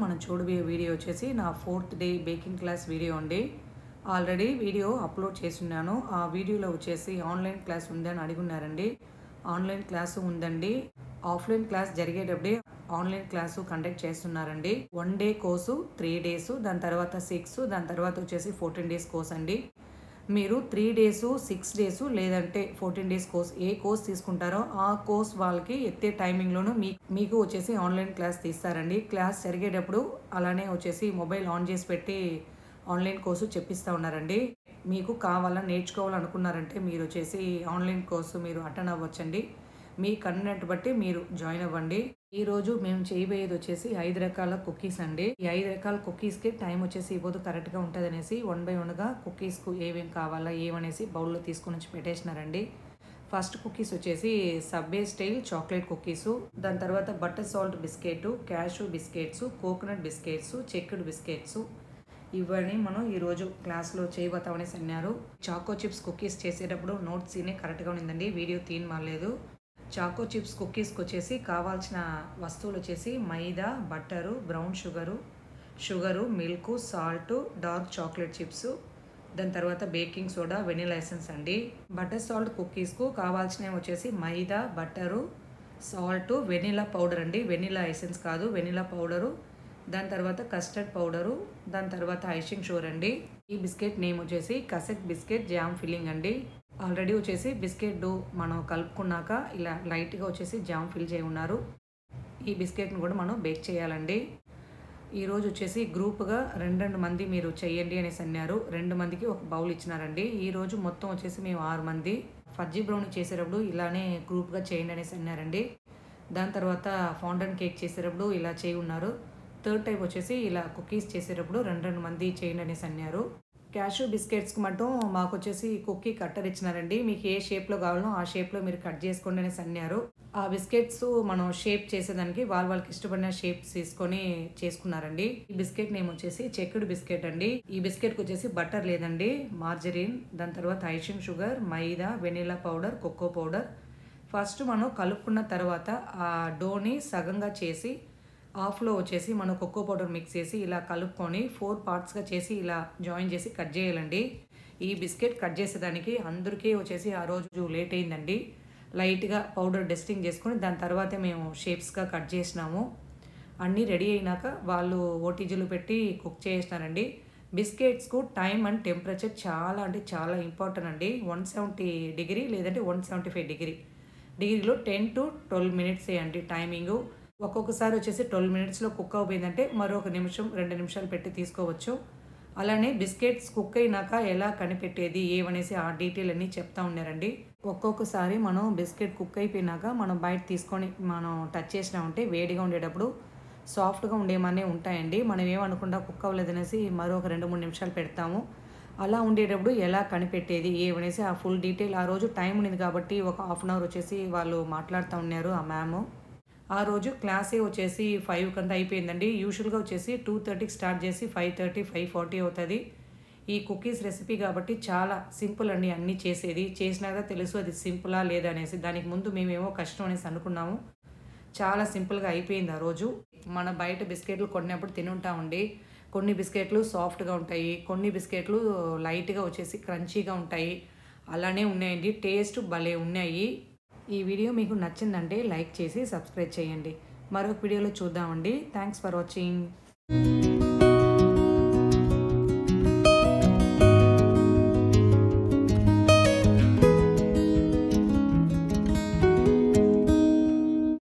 మనం చూడబోయే వీడియో వచ్చేసి నా 4th day baking class video అండి. ఆల్రెడీ వీడియో అప్లోడ్ చేస్తున్నాను. ఆ వీడియోలో వచ్చేసి ఆన్లైన్ క్లాస్ ఉందని అడుగున్నారండి. ఆన్లైన్ క్లాసు ఉందండి. ఆఫ్లైన్ క్లాస్ జరిగేటప్పుడే ఆన్లైన్ క్లాసు కండక్ట్ చేస్తున్నారండి. 1 డే కోర్సు 3 డేస్, దాని తర్వాత 6, దాని తర్వాత వచ్చేసి 14 డేస్ కోర్స్ అండి. మీరు 3 డేస్ 6 డేస్ లేదంటే 14 డేస్ కోర్స్ ఏ కోర్స్ తీసుకుంటారో ఆ కోర్స్ వాళ్ళకి ఎత్తే టైమింగ్లోనూ మీకు వచ్చేసి ఆన్లైన్ క్లాస్ తీస్తారండి. క్లాస్ జరిగేటప్పుడు అలానే వచ్చేసి మొబైల్ ఆన్ చేసి పెట్టి ఆన్లైన్ కోర్సు చెప్పిస్తూ ఉన్నారండి. మీకు కావాలని నేర్చుకోవాలనుకున్నారంటే మీరు వచ్చేసి ఆన్లైన్ కోర్సు మీరు అటెండ్ అవ్వచ్చండి. మీ కన్వీనియంట్ బట్టి మీరు జాయిన్ అవ్వండి. ఈరోజు మేము చేయబోయేది వచ్చేసి 5 రకాల కుకీస్ అండి. ఈ 5 రకాల కుకీస్కి టైం వచ్చేసి ఇవ్వదు కరెక్ట్గా ఉంటుంది అనేసి 1 by 1గా కుకీస్కు ఏమేమి కావాలా ఏమనేసి బౌల్లో తీసుకుని వచ్చి పెట్టేసినారండి. ఫస్ట్ కుకీస్ వచ్చేసి సబ్వే స్టైల్ చాక్లెట్ కుకీసు, దాని తర్వాత butter salt biscuit, cashew biscuits, coconut biscuits, చెక్కుడ్ బిస్కెట్స్, ఇవన్నీ మనం ఈరోజు క్లాస్లో చేయబోతామనేసి అన్నారు. చాకో చిప్స్ కుకీస్ చేసేటప్పుడు నోట్స్ సీనే కరెక్ట్గా ఉండిందండి, వీడియో తీయమాలేదు. చాకో చిప్స్ కుకీస్కి వచ్చేసి కావాల్సిన వస్తువులు వచ్చేసి maida, butter, brown sugar, milk, salt, dark chocolate chips, దాని తర్వాత బేకింగ్ సోడా, వెనిలా ఎసెన్స్ అండి. బటర్ సాల్ట్ కుకీస్కు కావాల్సినవి వచ్చేసి maida, butter, salt, vanilla powder అండి. వెనిలా ఎసెన్స్ కాదు, వెనిలా పౌడరు, దాని తర్వాత కస్టర్డ్ పౌడరు, దాని తర్వాత ఐషింగ్ షుగర్ అండి. ఈ బిస్కెట్ నేమ్ వచ్చేసి కసెట్ బిస్కెట్ జామ్ ఫిల్లింగ్ అండి. ఆల్రెడీ వచ్చేసి బిస్కెట్ డో మనం కలుపుకున్నాక ఇలా లైట్గా వచ్చేసి జామ్ ఫిల్ చేయి ఉన్నారు. ఈ బిస్కెట్ని కూడా మనం బేక్ చేయాలండి. ఈరోజు వచ్చేసి గ్రూప్గా 2 మంది మీరు చేయండి అనేసి అన్నారు. 2 మందికి ఒక బౌల్ ఇచ్చినారండి. ఈరోజు మొత్తం వచ్చేసి మేము 6 మంది. ఫజ్జీ బ్రౌనీ చేసేటప్పుడు ఇలానే గ్రూప్గా చేయండి అనేసి అన్నారండి. దాని తర్వాత ఫౌంటైన్ కేక్ చేసేటప్పుడు ఇలా చేయి ఉన్నారు. థర్డ్ టైప్ వచ్చేసి ఇలా కుకీస్ చేసేటప్పుడు 2 మంది చేయండి అనేసి అన్నారు. క్యాషూ బిస్కెట్స్కి మటుం మాకు వచ్చేసి కుకీ కట్టర్ ఇచ్చినారండి. మీకు ఏ షేప్లో కావాలో ఆ షేప్లో మీరు కట్ చేసుకోండి అనేసి అన్నారు. ఆ బిస్కెట్స్ మనం షేప్ చేసేదానికి వాళ్ళకి ఇష్టపడిన షేప్స్ తీసుకొని చేసుకున్నారండి. ఈ బిస్కెట్ నేమ్ వచ్చేసి చెక్కుడు బిస్కెట్ అండి. ఈ బిస్కెట్కి వచ్చేసి బటర్ లేదండి, మార్జరీన్, దాని తర్వాత icing sugar, maida, vanilla powder, cocoa powder. First మనం కలుపుకున్న తర్వాత ఆ డోని సగంగా చేసి హాఫ్లో వచ్చేసి మనం కోకో పౌడర్ మిక్స్ చేసి ఇలా కలుపుకొని 4 పార్ట్స్గా చేసి ఇలా జాయిన్ చేసి కట్ చేయాలండి. ఈ బిస్కెట్ కట్ చేసేదానికి అందరికీ వచ్చేసి ఆ రోజు లేట్ అయిందండి. లైట్గా పౌడర్ డస్టింగ్ చేసుకొని దాని తర్వాతే మేము షేప్స్గా కట్ చేసినాము. అన్నీ రెడీ అయినాక వాళ్ళు ఓటీజీలు పెట్టి కుక్ చేసినారండి. బిస్కెట్స్కు టైం అండ్ టెంపరేచర్ చాలా అంటే చాలా ఇంపార్టెంట్ అండి. 170 డిగ్రీ లేదంటే 175 డిగ్రీలో 10 to 12 minutes అండి టైమింగు. ఒక్కొక్కసారి వచ్చేసి 12 minutesలో కుక్ అయిపోయిందంటే మరొక నిమిషం 2 నిమిషాలు పెట్టి తీసుకోవచ్చు. అలానే బిస్కెట్స్ కుక్ అయినాక ఎలా కనిపెట్టేది ఏమనేసి ఆ డీటెయిల్ అన్నీ చెప్తా ఉన్నారండి. ఒక్కొక్కసారి మనం బిస్కెట్ కుక్ అయిపోయినాక మనం బయట తీసుకొని మనం టచ్ చేసినామంటే వేడిగా ఉండేటప్పుడు సాఫ్ట్గా ఉండేమనే ఉంటాయండి. మనం ఏమనుకుంటా కుక్ అవ్వలేదనేసి మరొక 2-3 నిమిషాలు పెడతాము. అలా ఉండేటప్పుడు ఎలా కనిపెట్టేది ఏమనేసి ఆ ఫుల్ డీటెయిల్ ఆ రోజు టైం ఉన్నది కాబట్టి ఒక 1/2 hour వచ్చేసి వాళ్ళు మాట్లాడుతూ ఉన్నారు ఆ మ్యామ్. ఆ రోజు క్లాసే వచ్చేసి 5 కంతా అయిపోయిందండి. యూజువల్గా వచ్చేసి 2:30కి స్టార్ట్ చేసి 5:30, 5:40 అవుతుంది. ఈ కుకీస్ రెసిపీ కాబట్టి చాలా సింపుల్ అండి అన్నీ చేసేది. చేసినాక తెలుసు అది సింపులా లేదా అనేసి. దానికి ముందు మేమేమో కష్టం అనేసి అనుకున్నాము. చాలా సింపుల్గా అయిపోయింది ఆ రోజు. మన బయట బిస్కెట్లు కొన్నప్పుడు తినుంటామండి. కొన్ని బిస్కెట్లు సాఫ్ట్గా ఉంటాయి, కొన్ని బిస్కెట్లు లైట్గా వచ్చేసి క్రంచీగా ఉంటాయి. అలానే ఉన్నాయండి, టేస్ట్ భలే ఉన్నాయి. ఈ వీడియో మీకు నచ్చిందంటే లైక్ చేసి సబ్స్క్రైబ్ చేయండి. మరొక వీడియోలో చూద్దామండి. Thanks for watching.